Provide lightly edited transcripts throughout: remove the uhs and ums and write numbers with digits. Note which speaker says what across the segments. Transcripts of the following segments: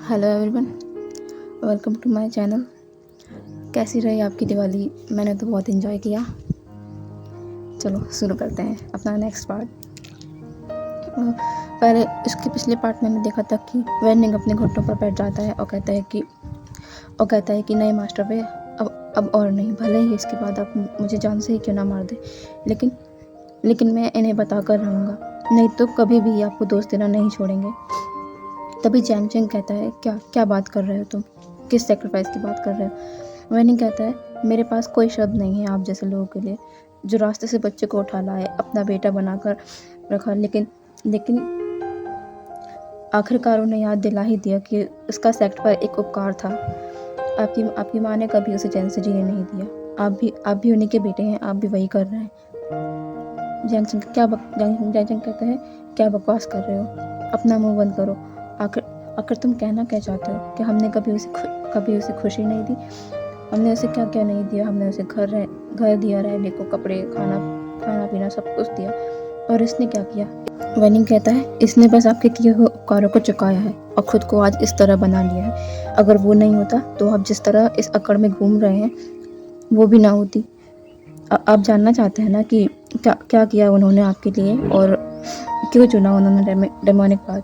Speaker 1: Hello everyone, welcome to my channel. कैसी रही आपकी दिवाली? मैंने तो बहुत एंजॉय किया। चलो शुरू करते हैं अपना नेक्स्ट पार्ट। पहले इसके पिछले पार्ट में मैंने देखा था कि वेनिंग अपने घुटनों पर बैठ जाता है और कहता है कि नहीं मास्टर वे, अब और नहीं, भले ही इसके बाद आप मुझे जान से ही क्यों ना मार दे, लेकिन मैं इन्हें बता कर रहूँगा, नहीं तो कभी भी आपको दोस्त देना नहीं छोड़ेंगे। तभी जैंग चैंग कहता है, क्या क्या बात कर रहे हो तुम? किस सेक्रीफाइस की बात कर रहे हो? वेनिंग कहता है, मेरे पास कोई शब्द नहीं है आप जैसे लोगों के लिए, जो रास्ते से बच्चे को उठा लाए, अपना बेटा बनाकर रखा, लेकिन आखिरकार उन्हें याद दिला ही दिया कि उसका सेक्ट पर एक उपकार था। आपकी माँ ने कभी उसे चैन से जीने नहीं दिया। आप भी उन्हीं के बेटे हैं, आप भी वही कर रहे हैं। जैंग चैंग कहता है, क्या बकवास कर रहे हो? अपना मुंह बंद करो। आखिर तुम कहना क्या चाहते हो कि हमने कभी उसे खुशी नहीं दी? हमने उसे क्या क्या नहीं दिया? हमने उसे घर दिया, रहने को, कपड़े, खाना पीना सब कुछ दिया, और इसने क्या किया? वेनिंग कहता है, इसने बस आपके किए हुए उपकारों को चुकाया है और खुद को आज इस तरह बना लिया है। अगर वो नहीं होता तो आप जिस तरह इस अकड़ में घूम रहे हैं वो भी ना होती। आप जानना चाहते हैं ना कि क्या किया उन्होंने आपके लिए, और क्यों चुना उन्होंने डेमोनिक पाथ,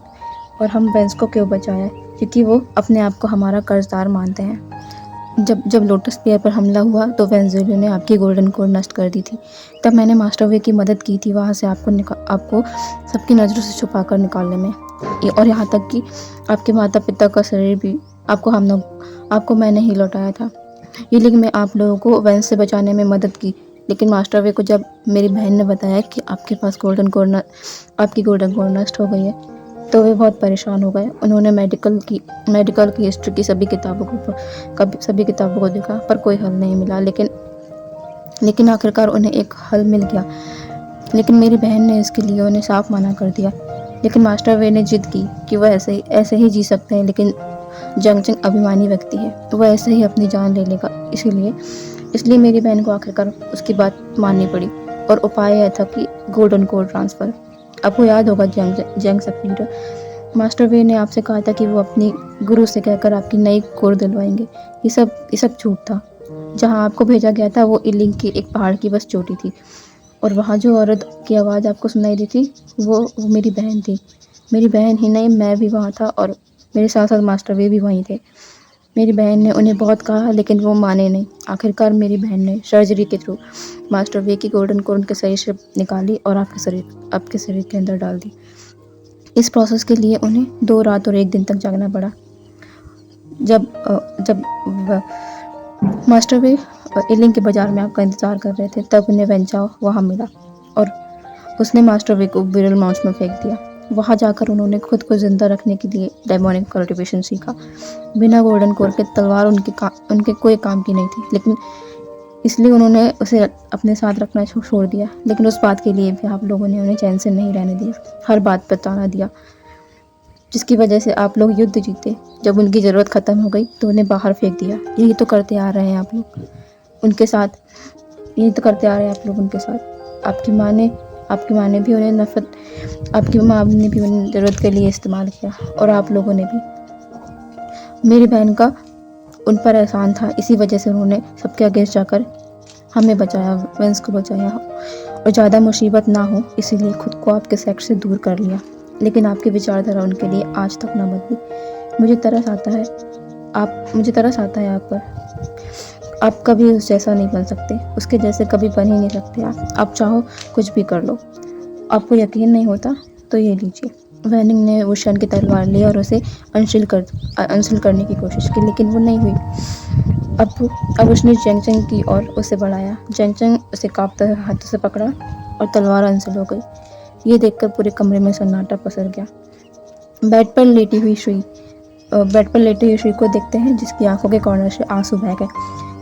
Speaker 1: और हम वेंस को क्यों बचाया? क्योंकि वो अपने आप को हमारा कर्जदार मानते हैं। जब लोटस पेयर पर हमला हुआ तो वेंजुलियो ने आपकी गोल्डन कोर नष्ट कर दी थी। तब मैंने मास्टर वे की मदद की थी वहाँ से आपको सबकी नज़रों से छुपा कर निकालने में, और यहाँ तक कि आपके माता पिता का शरीर भी आपको मैंने ही लौटाया था। ये लेकिन मैं आप लोगों को वेंस से बचाने में मदद की, लेकिन मास्टर वे को जब मेरी बहन ने बताया कि आपकी गोल्डन कोर नष्ट हो गई है, तो वे बहुत परेशान हो गए। उन्होंने मेडिकल की हिस्ट्री की सभी किताबों को देखा, पर कोई हल नहीं मिला। लेकिन आखिरकार उन्हें एक हल मिल गया, लेकिन मेरी बहन ने इसके लिए उन्हें साफ मना कर दिया। लेकिन मास्टर वे ने जिद की कि वह ऐसे ही जी सकते हैं, लेकिन जैंग चैंग अभिमानी व्यक्ति है, तो वह ऐसे ही अपनी जान ले लेगा। इसलिए मेरी बहन को आखिरकार उसकी बात माननी पड़ी, और उपाय यह था कि गोल्डन कोर ट्रांसफ़र। आपको याद होगा जैंग सेक्रेटरी, मास्टर वे ने आपसे कहा था कि वो अपनी गुरु से कहकर आपकी नई कोर दिलवाएंगे। ये सब झूठ था। जहाँ आपको भेजा गया था वो इलिंग की एक पहाड़ की बस चोटी थी, और वहाँ जो औरत की आवाज़ आपको सुनाई दी थी वो मेरी बहन थी। मेरी बहन ही नहीं, मैं भी वहाँ था, और मेरे साथ साथ मास्टर वे भी वहीं थे। मेरी बहन ने उन्हें बहुत कहा, लेकिन वो माने नहीं। आखिरकार मेरी बहन ने सर्जरी के थ्रू मास्टर वे की गोल्डन कोर उनके शरीर से निकाली और आपके शरीर के अंदर डाल दी। इस प्रोसेस के लिए उन्हें 2 रात और 1 दिन तक जागना पड़ा। जब मास्टर वे इलिंग के बाजार में आपका इंतज़ार कर रहे थे, तब उन्हें वेंचाओ वहाँ मिला, और उसने मास्टर वे को बिरल माउंट में फेंक दिया। वहाँ जाकर उन्होंने खुद को जिंदा रखने के लिए डेमोनिक कल्टिवेशन सीखा। बिना गोल्डन कोर के तलवार उनके कोई काम की नहीं थी, लेकिन इसलिए उन्होंने उसे अपने साथ रखना छोड़ दिया। लेकिन उस बात के लिए भी आप लोगों ने उन्हें चैन से नहीं रहने दिया, हर बात पर ताना दिया, जिसकी वजह से आप लोग युद्ध जीते। जब उनकी ज़रूरत ख़त्म हो गई तो उन्हें बाहर फेंक दिया। यही तो करते आ रहे हैं आप लोग उनके साथ। आपकी माँ ने भी उन्हें आपकी माँ ने भी उन्हें ज़रूरत के लिए इस्तेमाल किया, और आप लोगों ने भी। मेरी बहन का उन पर एहसान था, इसी वजह से उन्होंने सबके अगेंस्ट जाकर हमें बचाया, वेंस को बचाया, और ज़्यादा मुसीबत ना हो इसीलिए खुद को आपके सेक्ट से दूर कर लिया। लेकिन आपकी विचारधारा उनके लिए आज तक ना बदली। मुझे तरस आता है आप पर। आप कभी उस जैसा नहीं बन सकते, उसके जैसे कभी बन ही नहीं सकते। आप चाहो कुछ भी कर लो। आपको यकीन नहीं होता तो ये लीजिए। वेनिंग ने वुशन की तलवार ली और उसे अनशील करने की कोशिश की, लेकिन वो नहीं हुई। अब उसने जैंग चैंग की और उसे बढ़ाया। जैंग चैंग उसे कांपते हाथों से पकड़ा और तलवार अनशील हो गई। ये देखकर पूरे कमरे में सन्नाटा पसर गया। बेड पर लेटी हुई श्री को देखते हैं, जिसकी आंखों के कॉर्नर से आंसू बह गए।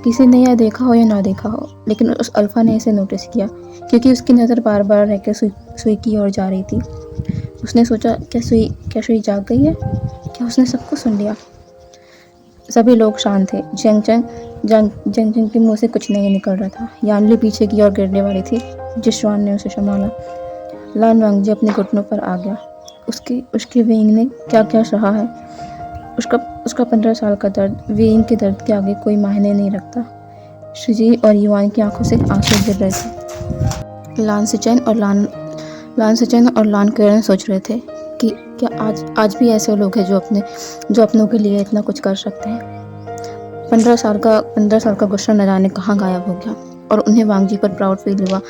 Speaker 1: किसी ने यह देखा हो या ना देखा हो, लेकिन उस अल्फा ने इसे नोटिस किया, क्योंकि उसकी नज़र बार बार रहकर सुई की ओर जा रही थी। उसने सोचा, क्या सुई जाग गई है? क्या उसने सबको सुन लिया? सभी लोग शांत थे। जैंग चैंग के मुंह से कुछ नहीं निकल रहा था। यानली पीछे की ओर गिरने वाली थी, जिस श्वान ने उसे संभाला। लान वांगजी अपने घुटनों पर आ गया। उसकी वेइंग ने क्या क्या सहा है। उसका उसका 15 साल का दर्द वेन के दर्द के आगे कोई मायने नहीं रखता। शुजी और युवान की आंखों से आंसू गिर रहे थे। लान सिचन और लान किरण सोच रहे थे कि क्या आज भी ऐसे लोग हैं जो अपनों के लिए इतना कुछ कर सकते हैं। 15 साल का गुस्सा न जाने कहाँ गायब हो गया और उन्हें वांग जी पर प्राउड फील हुआ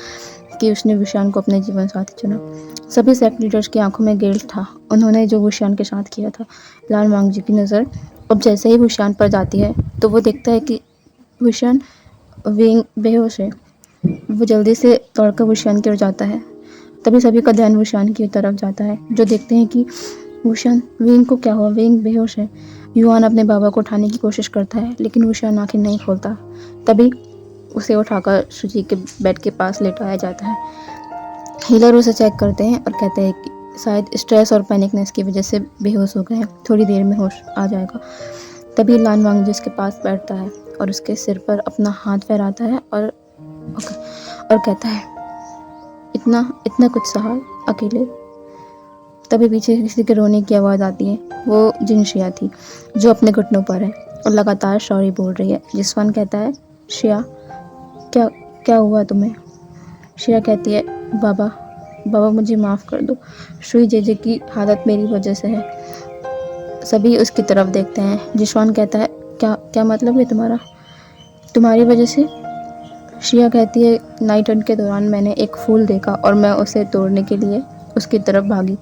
Speaker 1: कि उसने विशान को अपने जीवन साथी चुना। सभी सेक्ट लीडर्स की आंखों में गिल्ट था, उन्होंने जो विशान के साथ किया था। लान वांग जी की नज़र अब जैसे ही विशान पर जाती है तो वो देखता है कि विशान बेहोश है। वो जल्दी से दौड़कर विशान की ओर जाता है। तभी सभी का ध्यान विशान की तरफ जाता है, जो देखते हैं कि विशान वेंग को क्या हुआ, वेंग बेहोश है। युआन अपने बाबा को उठाने की कोशिश करता है लेकिन विशान आंखें नहीं खोलता। तभी उसे उठाकर शुजी के बेड के पास लेटाया जाता है। हीलर उसे चेक करते हैं और कहते हैं कि शायद स्ट्रेस और पैनिकनेस की वजह से बेहोश हो गए हैं, थोड़ी देर में होश आ जाएगा। तभी लान वांग जी उसके पास बैठता है और उसके सिर पर अपना हाथ फहराता है और कहता है, इतना कुछ सहा अकेले। तभी पीछे किसी के रोने की आवाज़ आती है। वो जिन शिया थी जो अपने घुटनों पर है और लगातार सॉरी बोल रही है। जिसवान कहता है, शिया क्या हुआ तुम्हें? शिया कहती है, बाबा मुझे माफ़ कर दो, शुई जेजे की हालत मेरी वजह से है। सभी उसकी तरफ देखते हैं। जिसवान कहता है, क्या मतलब है तुम्हारी वजह से? शिया कहती है, नाइट रन के दौरान मैंने एक फूल देखा और मैं उसे तोड़ने के लिए उसकी तरफ भागी,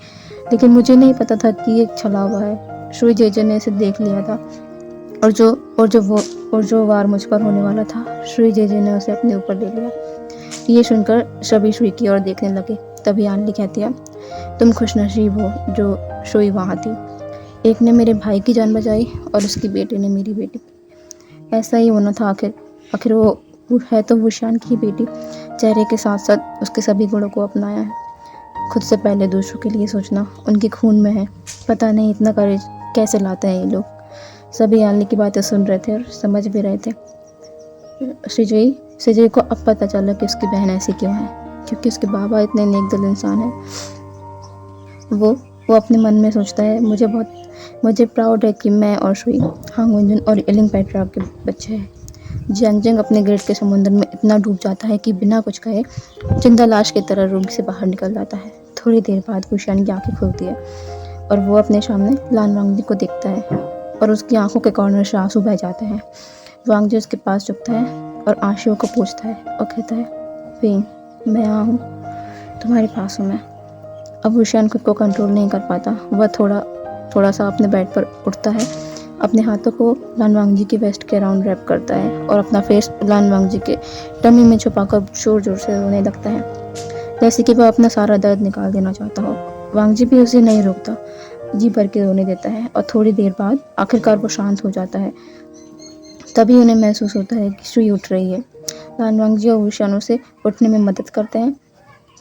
Speaker 1: लेकिन मुझे नहीं पता था कि ये छला हुआ है। शुई जेजे ने इसे देख लिया था और जो वार मुझ पर होने वाला था, शुई जेजे ने उसे अपने ऊपर ले लिया। ये सुनकर सभी शुई की ओर देखने लगे। तभी आनली कहती है, तुम खुशनसीब हो जो शुई वहाँ थी। एक ने मेरे भाई की जान बचाई और उसकी बेटी ने मेरी बेटी। ऐसा ही होना था। आखिर वो है तो विशान की बेटी। चेहरे के साथ साथ उसके सभी गुणों को अपनाया है। खुद से पहले दूसरों के लिए सोचना उनके खून में है। पता नहीं इतना करेज कैसे लाते हैं ये लोग। सभी आनली की बातें सुन रहे थे और समझ भी रहे थे। सिजई को अब पता चला कि उसकी बहन ऐसी क्यों है, क्योंकि उसके बाबा इतने नेक दिल इंसान हैं। वो अपने मन में सोचता है, मुझे प्राउड है कि मैं और शुई, हांग वंजन और इलिंग पेट्रा के बच्चे हैं। जियांगजिंग अपने गिल्ट के समुद्र में इतना डूब जाता है कि बिना कुछ कहे जिंदा लाश की तरह रूम से बाहर निकल जाता है। थोड़ी देर बाद विशान की आंखें खुलती है और वो अपने सामने लान वांगजी को देखता है और उसकी आंखों के कॉर्नर से आंसू बह जाते हैं। वांगजी उसके पास झुकता है और आंसुओं को पूछता है और कहता है, वेंग, मैं यहाँ हूँ, तुम्हारे पास हूँ मैं। अब विशान खुद को कंट्रोल नहीं कर पाता। वह थोड़ा सा अपने बेड पर उठता है, अपने हाथों को लान वांगजी के वेस्ट के अराउंड रैप करता है और अपना फेस लान वांगजी के टमी में छुपाकर जोर जोर से रोने लगता है, जैसे कि वह अपना सारा दर्द निकाल देना चाहता हो। वांगजी भी उसे नहीं रोकता, जी भर के रोने देता है और थोड़ी देर बाद आखिरकार वो शांत हो जाता है। तभी उन्हें महसूस होता है कि शुई उठ रही है। लान वांगजी और विशान उसे उठने में मदद करते हैं।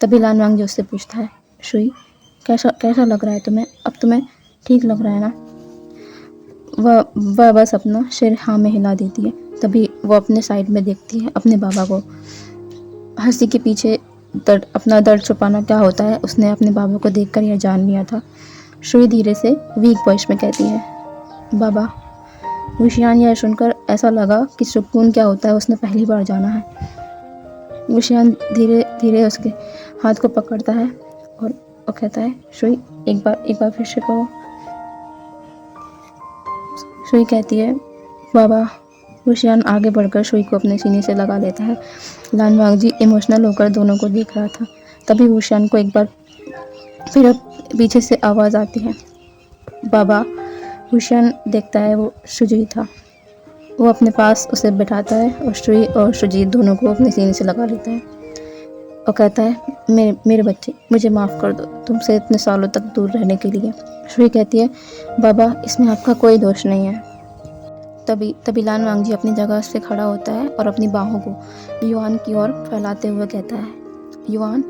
Speaker 1: तभी लान वांगजी उससे पूछता है, शुई, कैसा लग रहा है तुम्हें? अब तुम्हें ठीक लग रहा है ना? वह बस अपना सिर हाँ में हिला देती है। तभी वो अपने साइड में देखती है अपने बाबा को। हंसी के पीछे अपना दर्द छुपाना क्या होता है, उसने अपने बाबा को देखकर यह जान लिया था। शुई धीरे से वीक वॉइस में कहती है, बाबा। विशियान यह सुनकर ऐसा लगा कि सुकून क्या होता है उसने पहली बार जाना है। विशियान धीरे धीरे उसके हाथ को पकड़ता है और कहता है, शुई, एक बार फिर से कहो। शुई कहती है, बाबा। विशियान आगे बढ़कर शुई को अपने सीने से लगा लेता है। लान वांगजी इमोशनल होकर दोनों को देख रहा था। तभी विशियान को एक बार फिर पीछे से आवाज़ आती है, बाबा। विशियान देखता है वो शुजी था। वो अपने पास उसे बिठाता है और शुई और शुजी दोनों को अपने सीने से लगा लेता है और कहता है, मेरे बच्चे, मुझे माफ़ कर दो तुमसे इतने सालों तक दूर रहने के लिए। शुई कहती है, बाबा, इसमें आपका कोई दोष नहीं है। तभी लान वांगजी अपनी जगह से खड़ा होता है और अपनी बाहों को युआन की ओर फैलाते हुए कहता है, युआन।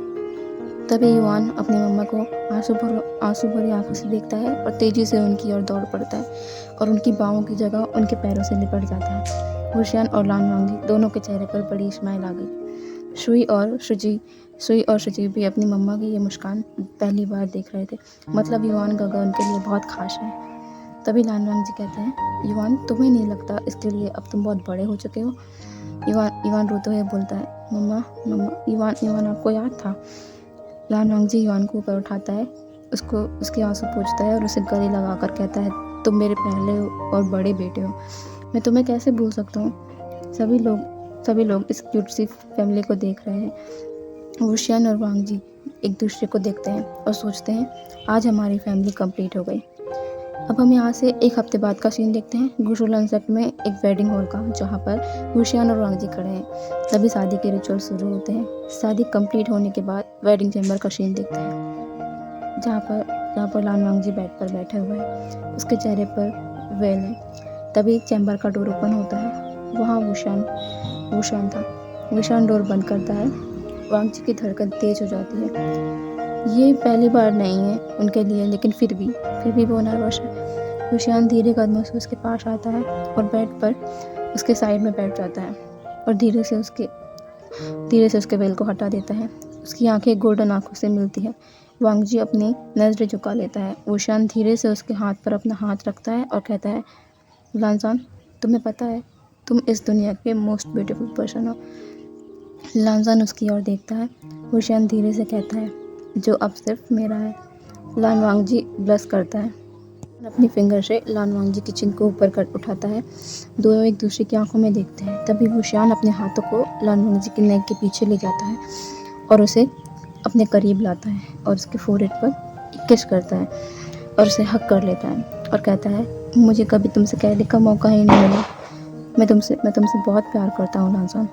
Speaker 1: तभी युआन अपनी मम्मा को आंसू भरी आंखों से देखता है और तेजी से उनकी ओर दौड़ पड़ता है और उनकी बाहों की जगह उनके पैरों से लिपट जाता है। विशियान और लान वांगजी दोनों के चेहरे पर बड़ी स्माइल आ गई। शुई और शुजी भी अपनी मम्मा की ये मुस्कान पहली बार देख रहे थे। मतलब युआन गगा उनके लिए बहुत खास है। तभी लानवांग जी कहते हैं, युवान तुम्हें नहीं लगता इसके लिए अब तुम बहुत बड़े हो चुके हो? युवान रोते हुए बोलता है, मम्मा मम्मा। युवान आपको याद था? लानवांग जी युवान को ऊपर उठाता है, उसको उसके आंसू पोंछता है और उसे गले लगाकर कहता है, तुम मेरे पहले और बड़े बेटे हो, मैं तुम्हें कैसे भूल सकता हूँ? सभी लोग इस क्यूट सी फैमिली को देख रहे हैं। वुशियान और वांग जी एक दूसरे को देखते हैं और सोचते हैं, आज हमारी फैमिली कंप्लीट हो गई। अब हम यहाँ से एक हफ्ते बाद का सीन देखते हैं गुशुलन सेट में एक वेडिंग हॉल का, जहाँ पर वुशियान और वांग जी खड़े हैं। तभी शादी के रिचुअल शुरू होते हैं। शादी कंप्लीट होने के बाद वेडिंग चैम्बर का सीन देखते हैं, जहाँ पर लान वांग जी बेड पर बैठे हुए हैं, उसके चेहरे पर वेल है। तभी चैम्बर का डोर ओपन होता है, वहाँ वुशियान था। वुशियान डोर बंद करता है। वांग जी की धड़कन तेज हो जाती है। ये पहली बार नहीं है उनके लिए, लेकिन फिर भी वो नर्वस है। वुशियान धीरे कदमों से उसके पास आता है और बेड पर उसके साइड में बैठ जाता है और धीरे से उसके वेल को हटा देता है। उसकी आंखें गोल्डन आंखों से मिलती है। वांग जी अपनी नज़रें झुका लेता है। वुशियान धीरे से उसके हाथ पर अपना हाथ रखता है और कहता है, लानजान, तुम्हें पता है तुम इस दुनिया के मोस्ट ब्यूटीफुल पर्सन हो। लानजान उसकी ओर देखता है। वुशियान धीरे से कहता है, जो अब सिर्फ मेरा है। लान वांग जी ब्लश करता है, अपनी फिंगर से लान वांग जी की चिन को ऊपर कर उठाता है। दोनों एक दूसरे की आंखों में देखते हैं। तभी वुशियान अपने हाथों को लान वांग जी की नेक के पीछे ले जाता है और उसे अपने करीब लाता है और उसके फोरहेड पर किस करता है और उसे हक कर लेता है और कहता है, मुझे कभी तुमसे कहने का मौका ही नहीं मिला। मैं तुमसे बहुत प्यार करता हूँ लानजान।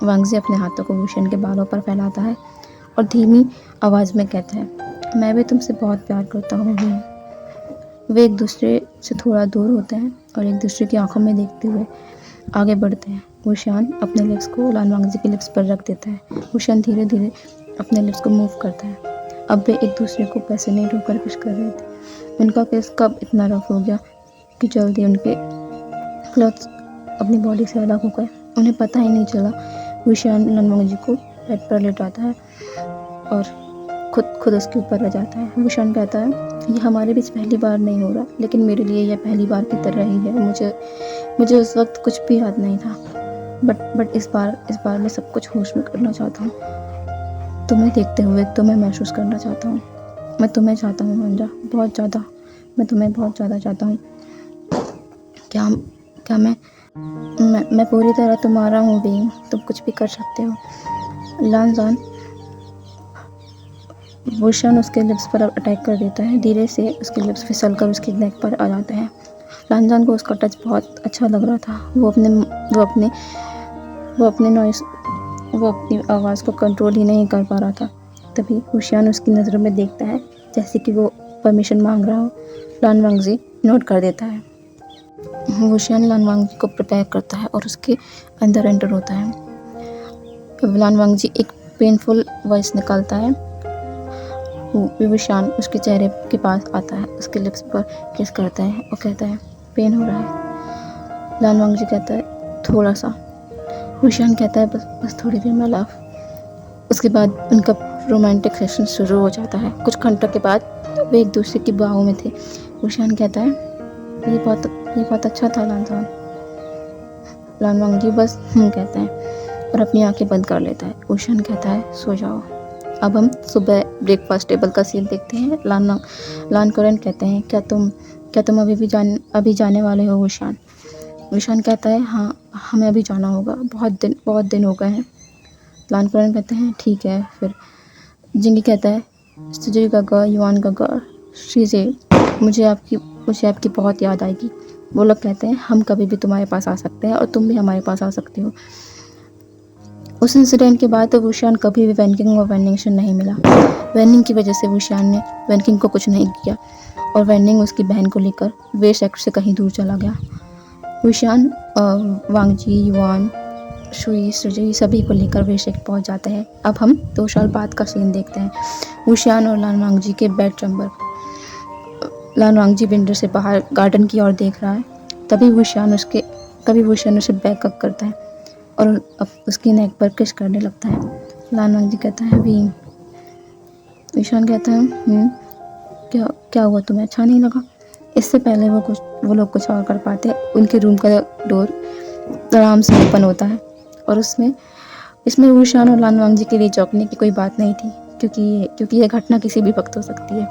Speaker 1: वांग जी अपने हाथों को वुशियान के बालों पर फैलाता है और धीमी आवाज़ में कहता है, मैं भी तुमसे बहुत प्यार करता हूँ। वे एक दूसरे से थोड़ा दूर होते हैं और एक दूसरे की आंखों में देखते हुए आगे बढ़ते हैं। वुशियान अपने लिप्स को लान वांग जी के लिप्स पर रख देता है। वुशियान धीरे धीरे अपने लिप्स को मूव करता है। अब वे एक दूसरे को पैसिनेट होकर किस कर रहे थे। उनका किस कब इतना रफ हो गया कि जल्दी उनके क्लॉथ्स अपनी बॉडी से अलग हो गए। उन्हें पता ही नहीं चला। वुशियान लान वांग जी को बेड पर लेटाता है और खुद उसके ऊपर रह जाता है। वुशियान कहता है, ये हमारे बीच पहली बार नहीं हो रहा, लेकिन मेरे लिए यह पहली बार की तरह ही है। मुझे उस वक्त कुछ भी याद नहीं था, बट इस बार मैं सब कुछ होश में करना चाहता हूँ। तुम्हें देखते हुए तुम्हें महसूस करना चाहता हूँ। मैं तुम्हें चाहता हूँ मंजा, बहुत ज़्यादा। मैं तुम्हें बहुत ज़्यादा चाहता हूँ। क्या मैं पूरी तरह तुम्हारा हूँ बीइंग। तुम कुछ भी कर सकते हो। लानजान वुशियान उसके लिप्स पर अटैक कर देता है। धीरे से उसके लिप्स फिसलकर उसकी नेक पर आ जाते हैं। लानजान को उसका टच बहुत अच्छा लग रहा था। वो अपनी आवाज़ को कंट्रोल ही नहीं कर पा रहा था। तभी वुशियान उसकी नज़रों में देखता है, जैसे कि वो परमिशन मांग रहा हो। लान वांग जी नोट कर देता है। वुशियान लान वांग जी को प्रिपेयर करता है और उसके अंदर एंटर होता है। लान वांग जी एक पेनफुल वॉइस निकालता है। वुशियान उसके चेहरे के पास आता है, उसके लिप्स पर किस करता है और कहता है, पेन हो रहा है? लान वांग जी कहता है, थोड़ा सा। वुशियान कहता है, बस थोड़ी देर में लव। उसके बाद उनका रोमांटिक सेशन शुरू हो जाता है। कुछ घंटों के बाद वे एक दूसरे की बाहों में थे। वुशियान कहता है, ये बहुत अच्छा था लानजान। लान वांग जी बस कहता है और अपनी आंखें बंद कर लेता है। वुशियान कहता है, सो जाओ। अब हम सुबह ब्रेकफास्ट टेबल का सीन देखते हैं। लान करन कहते हैं, क्या तुम अभी जाने वाले हो वुशियान? वुशियान कहता है, हाँ, हमें अभी जाना होगा, बहुत दिन हो गए हैं। लान करन कहते हैं, ठीक है फिर। जिंगी कहता है, सुजुई गागा, युवान गागा, श्रीजे, मुझे आपकी बहुत याद आएगी। वो लोग कहते हैं, हम कभी भी तुम्हारे पास आ सकते हैं और तुम भी हमारे पास आ सकते हो। उस इंसिडेंट के बाद तो वुशियान कभी भी वैनकिंग और वैनिंग से नहीं मिला। वैनिंग की वजह से वुशियान ने वैनकिंग को कुछ नहीं किया और वैनिंग उसकी बहन को लेकर वे सेक्टर से कहीं दूर चला गया। वुशियान वांग जी, युवान, शुई, सुजुई सभी को लेकर वे सेक्टर पहुंच जाते हैं। अब हम 2 साल बाद का सीन देखते हैं। वुशियान और लान वांग जी के बेड चैम्बर। लान वांग जी विंडो से बाहर गार्डन की ओर देख रहा है। तभी वुशियान उसे बैकअप करता है और अब उसकी नेक पर किस करने लगता है। लान वांग जी कहता है, वी। वुशियान कहता है, क्या हुआ, तुम्हें अच्छा नहीं लगा? इससे पहले वो लोग कुछ और कर पाते, उनके रूम का डोर आराम से ओपन होता है और इसमें वुशियान और लानवांग जी के लिए चौंकने की कोई बात नहीं थी, क्योंकि यह घटना किसी भी वक्त हो सकती है,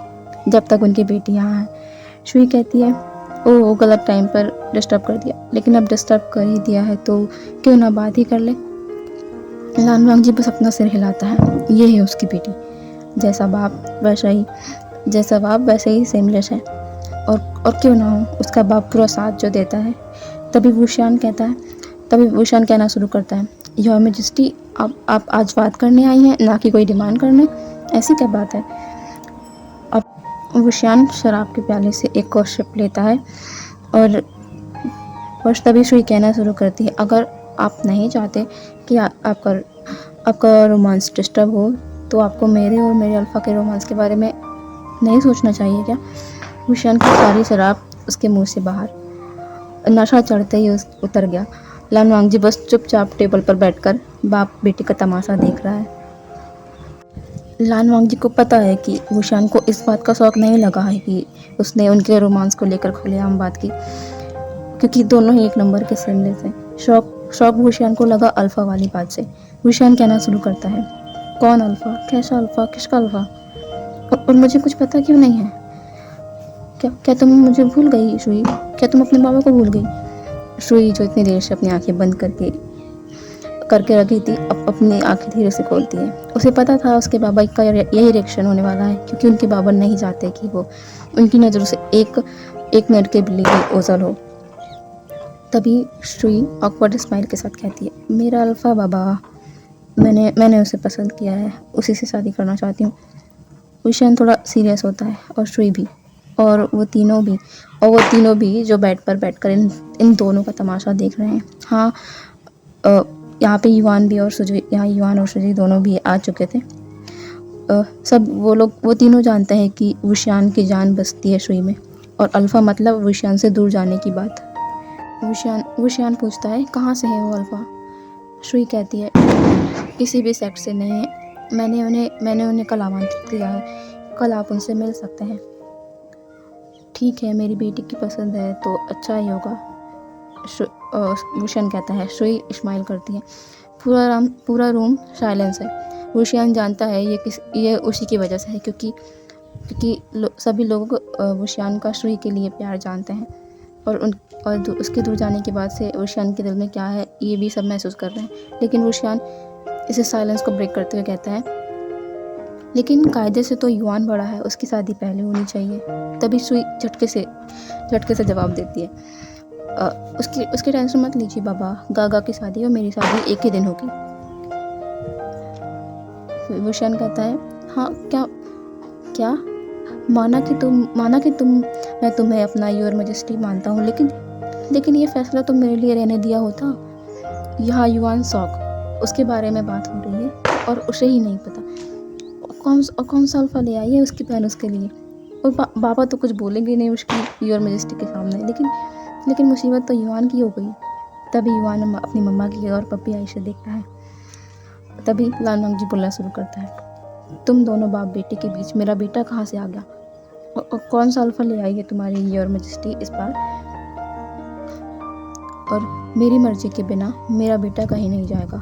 Speaker 1: जब तक उनकी बेटी यहाँ है। शुई कहती है, ओ गलत टाइम पर डिस्टर्ब कर दिया, लेकिन अब डिस्टर्ब कर ही दिया है तो क्यों ना बात ही कर ले। लानवांग जी बस अपना सिर हिलाता है, ये है उसकी बेटी, जैसा बाप वैसे ही सेमलेस है, और क्यों ना हो, उसका बाप पूरा साथ जो देता है। तभी वुशियान कहना शुरू करता है, योर मैजेस्टी, आप आज बात करने आई हैं, ना कि कोई डिमांड करने, ऐसी क्या बात है। अब वुशियान शराब के प्याले से एक और सिप लेता है और तभी शुई कहना शुरू करती है, अगर आप नहीं चाहते कि आपका रोमांस डिस्टर्ब हो, तो आपको मेरे और मेरे अल्फा के रोमांस के बारे में नहीं सोचना चाहिए क्या। वुशियान की सारी शराब उसके मुंह से बाहर, नशा चढ़ते ही उतर गया। लानवांग जी बस चुपचाप टेबल पर बैठकर बाप बेटी का तमाशा देख रहा है। लानवांग जी को पता है कि वुशियान को इस बात का शौक नहीं लगा है कि उसने उनके रोमांस को लेकर खुलेआम बात की, क्योंकि दोनों ही एक नंबर के सेमलेस हैं। शौक वुशियान को लगा अल्फा वाली बात से। वुशियान कहना शुरू करता है, कौन अल्फा, कैसा अल्फा, किसका अल्फा, और मुझे कुछ पता क्यों नहीं है। क्या तुम मुझे भूल गई शुई, क्या तुम अपने बाबा को भूल गई। शुई जो इतनी देर से अपनी आंखें बंद करके रखी थी, अब अपनी आंखें धीरे से खोलती है। उसे पता था उसके बाबा का यही रिएक्शन होने वाला है, क्योंकि उनके बाबा नहीं चाहते कि वो उनकी नज़रों से एक मिनट के लिए ओझल हो। तभी शुई ऑकवर्ड स्माइल के साथ कहती है, मेरा अल्फा बाबा, मैंने उसे पसंद किया है, उसी से शादी करना चाहती हूँ। वुशियान थोड़ा सीरियस होता है, और शुई भी, और वो तीनों भी जो बेड पर बैठकर इन दोनों का तमाशा देख रहे हैं। हाँ, यहाँ पे युआन और सुजी दोनों भी आ चुके थे। सब वो तीनों जानते हैं कि वुशियान की जान बसती है शुई में, और अल्फा मतलब वुशियान से दूर जाने की बात। वुशियान पूछता है, कहाँ से है वो अल्फा। शुई कहती है, किसी भी सेक्ट से नहीं है, मैंने उन्हें कल आमंत्रित किया है, कल आप उनसे मिल सकते हैं। ठीक है, मेरी बेटी की पसंद है तो अच्छा ही होगा, वुशियान कहता है। शुई स्माइल करती है। पूरा रूम साइलेंस है। वुशियान जानता है ये उसी की वजह से है, क्योंकि सभी लोग वुशियान का शुई के लिए प्यार जानते हैं, और उसके दूर जाने के बाद से वुशियान के दिल में क्या है ये भी सब महसूस कर रहे हैं। लेकिन वुशियान इसे साइलेंस को ब्रेक करते हुए कहता है, लेकिन कायदे से तो युआन बड़ा है, उसकी शादी पहले होनी चाहिए। तभी शुई झटके से जवाब देती है, उसकी टेंशन मत लीजिए बाबा, गागा की शादी और मेरी शादी एक ही दिन होगी। वुशियान कहता है, हाँ, क्या माना कि मैं तुम्हें अपना योर मैजेस्टी मानता हूँ, लेकिन ये फैसला तुम मेरे लिए रहने दिया होता। यहाँ युआन सॉक, उसके बारे में बात हो रही है, और उसे ही नहीं पता कौन सा अल्फा ले आई है उसकी बहन उसके लिए। और बाबा तो कुछ बोलेंगे नहीं उसकी योर मैजेस्टी के सामने, लेकिन मुसीबत तो युआन की हो गई। तभी युआन अपनी मम्मा की और पप्पी आई से देखता है। तभी लानवांग जी बोलना शुरू करता है, तुम दोनों बाप बेटे के बीच मेरा बेटा कहाँ से आ गया, और कौन सा अल्फा ले आई है तुम्हारी योर मैजेस्टी इस बार, और मेरी मर्जी के बिना मेरा बेटा कहीं नहीं जाएगा,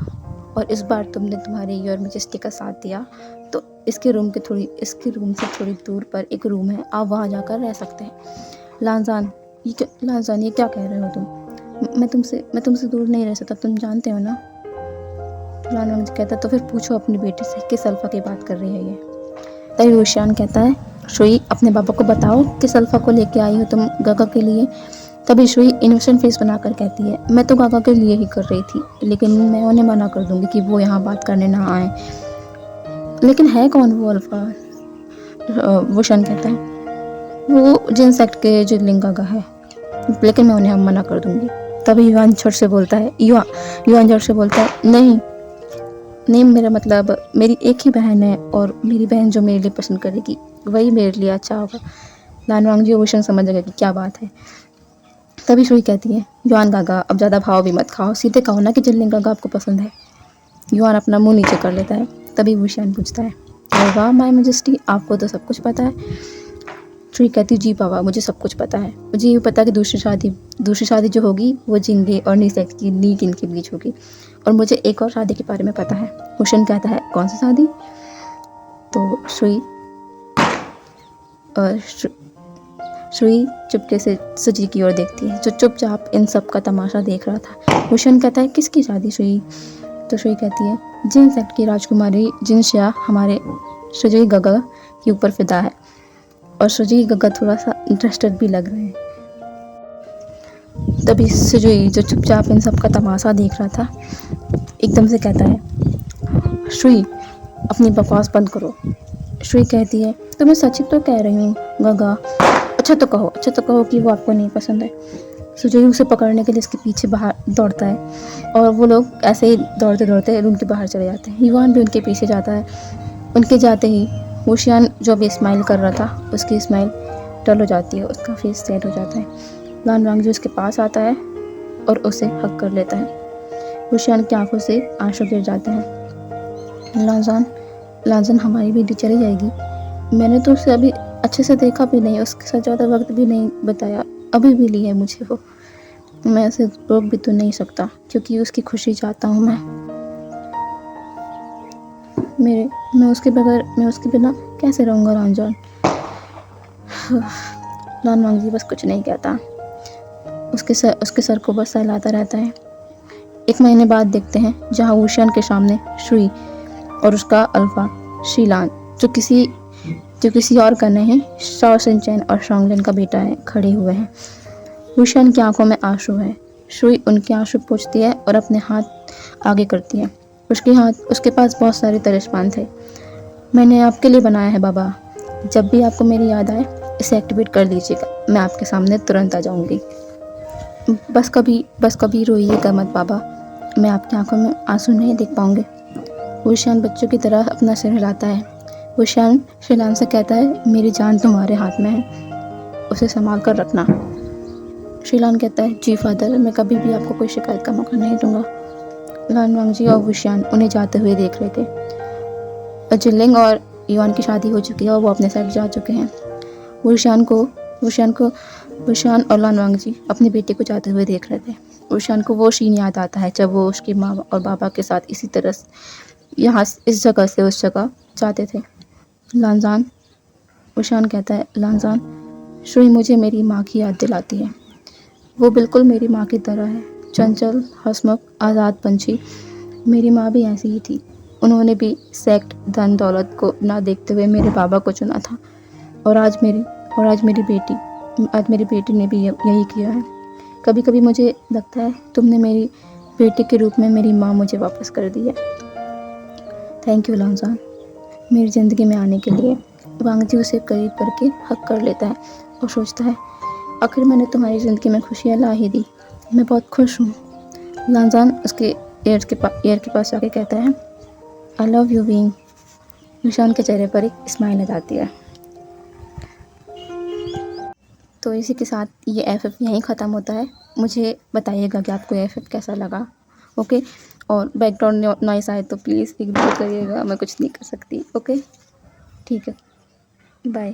Speaker 1: और इस बार तुमने तुम्हारी योर मैजेस्टी का साथ दिया तो इसके रूम से थोड़ी दूर पर एक रूम है, आप वहाँ जाकर रह सकते हैं। लानजान, ये क्या कह रहे हो तुम, मैं तुमसे दूर नहीं रह सकता, तुम जानते हो ना। लानवांग कहता, तो फिर पूछो अपनी बेटी से किस अल्फा की बात कर रही है ये। तभी वुशियान कहता है, शुई अपने पापा को बताओ किस अल्फा को लेके आई हो तुम गागा के लिए। तभी शुई इनोसेंट फेस बनाकर कहती है, मैं तो गागा के लिए ही कर रही थी, लेकिन मैं उन्हें मना कर दूंगी कि वो यहाँ बात करने ना आए। लेकिन है कौन वो अल्फा। वुशियान कहता है, वो जिन सेक्ट के जिनलिंग गागा है, लेकिन मैं उन्हें मना कर दूंगी। तभी युआन झट से बोलता है, नहीं, मेरा मतलब मेरी एक ही बहन है, और मेरी बहन जो मेरे लिए पसंद करेगी वही मेरे लिए अच्छा होगा। लानवांग जी वुशियान समझ गया कि क्या बात है। तभी शुई कहती है, युआन गागा, अब ज़्यादा भाव भी मत खाओ, सीधे कहो ना कि जिनलिंग गागा आपको पसंद है। युआन अपना मुंह नीचे कर लेता है। तभी वुशियान पूछता है, वाह माय मैजेस्टी, आपको तो सब कुछ पता है। श्रुई कहती जी बाबा मुझे सब कुछ पता है, मुझे ये पता है कि दूसरी शादी जो होगी वो जिंगे और नी सेक्स की नी किन के बीच होगी, और मुझे एक और शादी के बारे में पता है। हुसैन कहता है कौन सी शादी? तो श्रुई चुपके से सुजी की ओर देखती है जो चुपचाप इन सब का तमाशा देख रहा था। हुसैन कहता है किसकी शादी श्रुई? तो श्रुई कहती है जिन सेक्ट की राजकुमारी जिनशिया हमारे सुजई गगा के ऊपर फिदा है। और सुजई गगा थोड़ा सा इंटरेस्टेड भी लग रहे हैं। तभी सुजई जो चुपचाप इन सब का तमाशा देख रहा था एकदम से कहता है श्रुई अपनी बकवास बंद करो। श्रुई कहती है तो मैं सच तो कह रही हूँ गगा, अच्छा तो कहो कि वो आपको नहीं पसंद है। सुजई उसे पकड़ने के लिए उसके पीछे बाहर दौड़ता है और वो लोग ऐसे ही दौड़ते दौड़ते रूम के बाहर चले जाते हैं। युवान भी उनके पीछे जाता है। उनके जाते ही हुशियान जो भी स्माइल कर रहा था उसकी स्माइल डल हो जाती है, उसका फेस सैड हो जाता है। लान वांगजी उसके पास आता है और उसे हक कर लेता है। हुशियान की आंखों से आंसू गिर जाते हैं। लांजान हमारी बेटी चली जाएगी, मैंने तो उसे अभी अच्छे से देखा भी नहीं, उसके साथ ज़्यादा वक्त भी नहीं बताया, अभी भी ली है मुझे वो, मैं उसे रोक भी तो नहीं सकता क्योंकि उसकी खुशी चाहता हूँ मैं उसके बिना कैसे रहूँगा लांजान। लान वांगजी बस कुछ नहीं कहता, उसके सर को बस सहलाता रहता है। 1 महीने बाद देखते हैं जहाँ हुशियान के सामने श्रुई और उसका अल्फा शीलान जो किसी और का नहीं शाओ सिंचैन और शोंगलिन का बेटा है, खड़े हुए हैं। हुशियान की आंखों में आंसू है। श्रुई उनके आंसू पोंछती है और अपने हाथ आगे करती है। उसके पास बहुत सारे तलिस्मान थे। मैंने आपके लिए बनाया है बाबा, जब भी आपको मेरी याद आए इसे एक्टिवेट कर लीजिएगा, मैं आपके सामने तुरंत आ जाऊंगी। बस कभी रोइएगा मत बाबा, मैं आपकी आंखों में आंसू नहीं देख पाऊंगी। हुशियान बच्चों की तरह अपना सिर हिलाता है। हुशियान शीलान से कहता है मेरी जान तुम्हारे हाथ में है, उसे संभाल कर रखना। शीलान कहता है जी फादर, मैं कभी भी आपको कोई शिकायत का मौका नहीं दूंगा। लान वांगजी और हुशियान उन्हें जाते हुए देख रहे थे। जिलिंग और युआन की शादी हो चुकी है और वो अपने साइड जा चुके हैं। हुशियान और लान वांगजी अपने बेटे को जाते हुए देख रहे थे। हुशियान को वो सीन याद आता है जब वो उसकी माँ और बाबा के साथ इसी तरह यहाँ इस जगह से उस जगह जाते थे। हुशियान कहता है लांजान, श्रुई मुझे मेरी माँ की याद दिलाती है, वो बिल्कुल मेरी माँ की तरह है, चंचल, हंसमुख, आज़ाद पंछी। मेरी माँ भी ऐसी ही थी, उन्होंने भी सेक्ट, धन दौलत को ना देखते हुए मेरे बाबा को चुना था, और आज मेरी बेटी ने भी यही किया है। कभी कभी मुझे लगता है तुमने मेरी बेटी के रूप में मेरी माँ मुझे वापस कर दी है। थैंक यू लांजान, मेरी ज़िंदगी में आने के लिए। वांगजी उसे करीब करके हक कर लेता है और सोचता है आखिर मैंने तुम्हारी ज़िंदगी में खुशियाँ ला ही दी, मैं बहुत खुश हूँ। लांजान उसके एयर के पास जाके कहता है आई लव यू विंग। हुशियान के चेहरे पर एक स्माइल आ जाती है। तो इसी के साथ ये FF यहीं ख़त्म होता है। मुझे बताइएगा कि आपको FF कैसा लगा, ओके। और बैकग्राउंड नॉइस आए तो प्लीज़ इग्नोर करिएगा, मैं कुछ नहीं कर सकती, ओके। ठीक है, बाय।